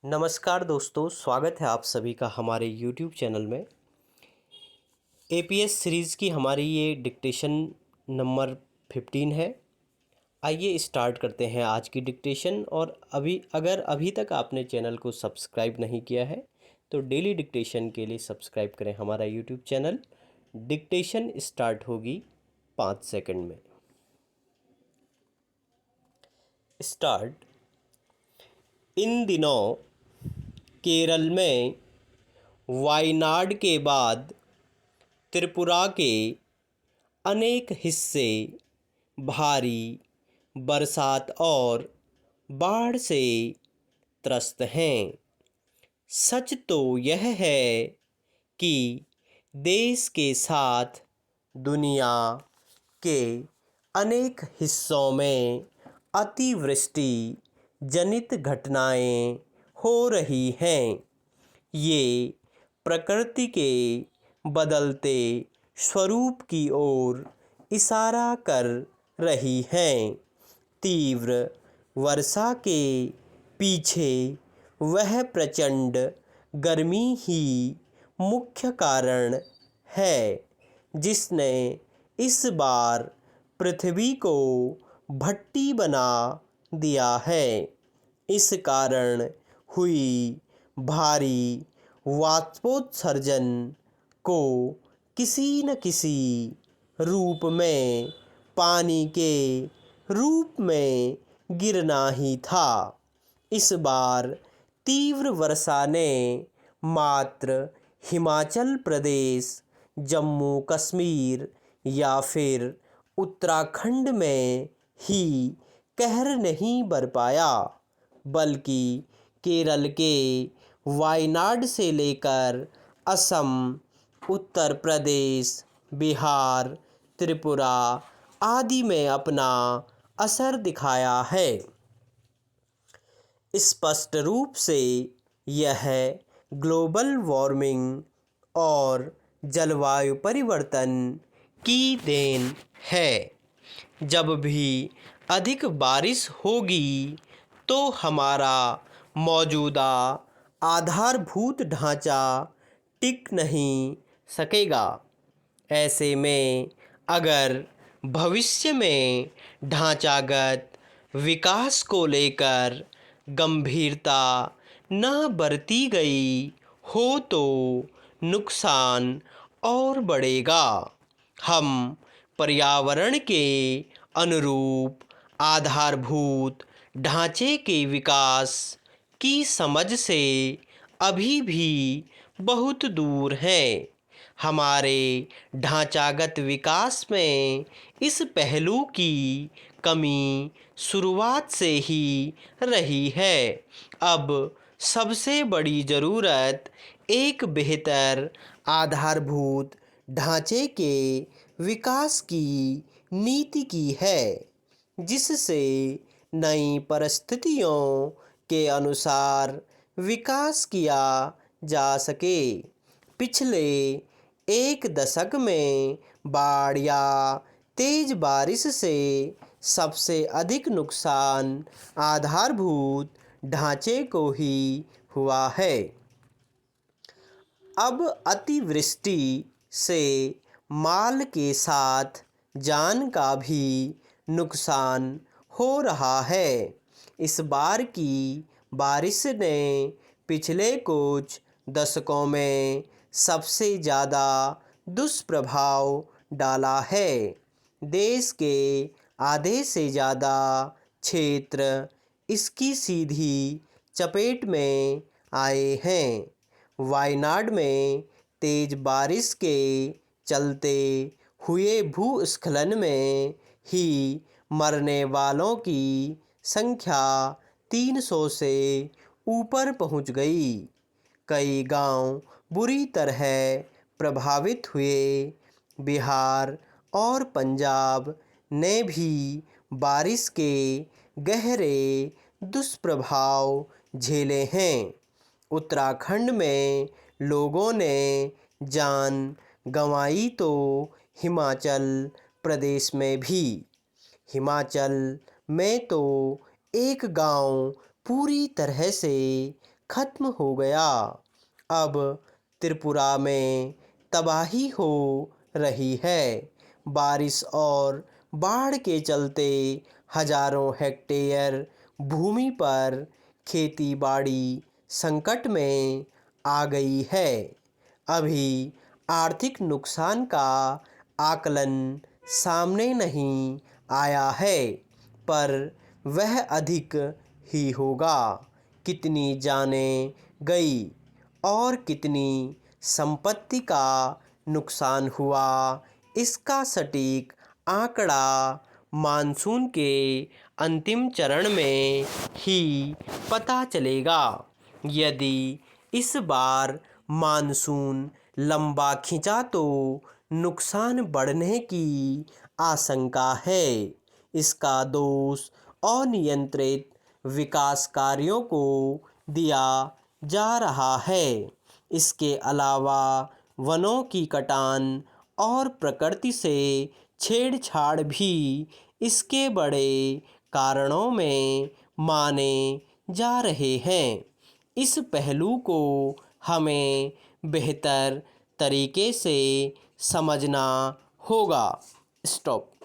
नमस्कार दोस्तों, स्वागत है आप सभी का हमारे YouTube चैनल में। एपीएस सीरीज़ की हमारी ये डिक्टेशन नंबर 15 है। आइए स्टार्ट करते हैं आज की डिक्टेशन। और अभी तक आपने चैनल को सब्सक्राइब नहीं किया है तो डेली डिक्टेशन के लिए सब्सक्राइब करें हमारा YouTube चैनल। डिक्टेशन स्टार्ट होगी 5 सेकंड में। स्टार्ट। इन दिनों केरल में वायनाड के बाद त्रिपुरा के अनेक हिस्से भारी बरसात और बाढ़ से त्रस्त हैं। सच तो यह है कि देश के साथ दुनिया के अनेक हिस्सों में अतिवृष्टि जनित घटनाएं हो रही हैं। ये प्रकृति के बदलते स्वरूप की ओर इशारा कर रही हैं। तीव्र वर्षा के पीछे वह प्रचंड गर्मी ही मुख्य कारण है जिसने इस बार पृथ्वी को भट्टी बना दिया है। इस कारण हुई भारी वाष्पोत्सर्जन को किसी न किसी रूप में पानी के रूप में गिरना ही था। इस बार तीव्र वर्षा ने मात्र हिमाचल प्रदेश, जम्मू कश्मीर या फिर उत्तराखंड में ही कहर नहीं बरपाया, बल्कि केरल के वायनाड से लेकर असम, उत्तर प्रदेश, बिहार, त्रिपुरा आदि में अपना असर दिखाया है। स्पष्ट रूप से यह ग्लोबल वार्मिंग और जलवायु परिवर्तन की देन है। जब भी अधिक बारिश होगी तो हमारा मौजूदा आधारभूत ढांचा टिक नहीं सकेगा। ऐसे में अगर भविष्य में ढांचागत विकास को लेकर गंभीरता न बरती गई हो तो नुकसान और बढ़ेगा। हम पर्यावरण के अनुरूप आधारभूत ढांचे के विकास की समझ से अभी भी बहुत दूर हैं। हमारे ढांचागत विकास में इस पहलू की कमी शुरुआत से ही रही है। अब सबसे बड़ी ज़रूरत एक बेहतर आधारभूत ढांचे के विकास की नीति की है, जिससे नई परिस्थितियों के अनुसार विकास किया जा सके। पिछले एक दशक में बाढ़ या तेज बारिश से सबसे अधिक नुकसान आधारभूत ढांचे को ही हुआ है। अब अतिवृष्टि से माल के साथ जान का भी नुकसान हो रहा है। इस बार की बारिश ने पिछले कुछ दशकों में सबसे ज़्यादा दुष्प्रभाव डाला है। देश के आधे से ज़्यादा क्षेत्र इसकी सीधी चपेट में आए हैं। वायनाड में तेज बारिश के चलते हुए भूस्खलन में ही मरने वालों की संख्या 300 से ऊपर पहुंच गई। कई गांव बुरी तरह प्रभावित हुए। बिहार और पंजाब ने भी बारिश के गहरे दुष्प्रभाव झेले हैं। उत्तराखंड में लोगों ने जान गंवाई तो हिमाचल प्रदेश में भी। हिमाचल में तो एक गांव पूरी तरह से खत्म हो गया। अब त्रिपुरा में तबाही हो रही है। बारिश और बाढ़ के चलते हजारों हेक्टेयर भूमि पर खेती बाड़ी संकट में आ गई है। अभी आर्थिक नुकसान का आकलन सामने नहीं आया है, पर वह अधिक ही होगा। कितनी जानें गई और कितनी संपत्ति का नुकसान हुआ, इसका सटीक आंकड़ा मानसून के अंतिम चरण में ही पता चलेगा। यदि इस बार मानसून लंबा खिंचा तो नुकसान बढ़ने की आशंका है। इसका दोष अनियंत्रित विकास कार्यों को दिया जा रहा है। इसके अलावा वनों की कटान और प्रकृति से छेड़छाड़ भी इसके बड़े कारणों में माने जा रहे हैं। इस पहलू को हमें बेहतर तरीके से समझना होगा। स्टॉप।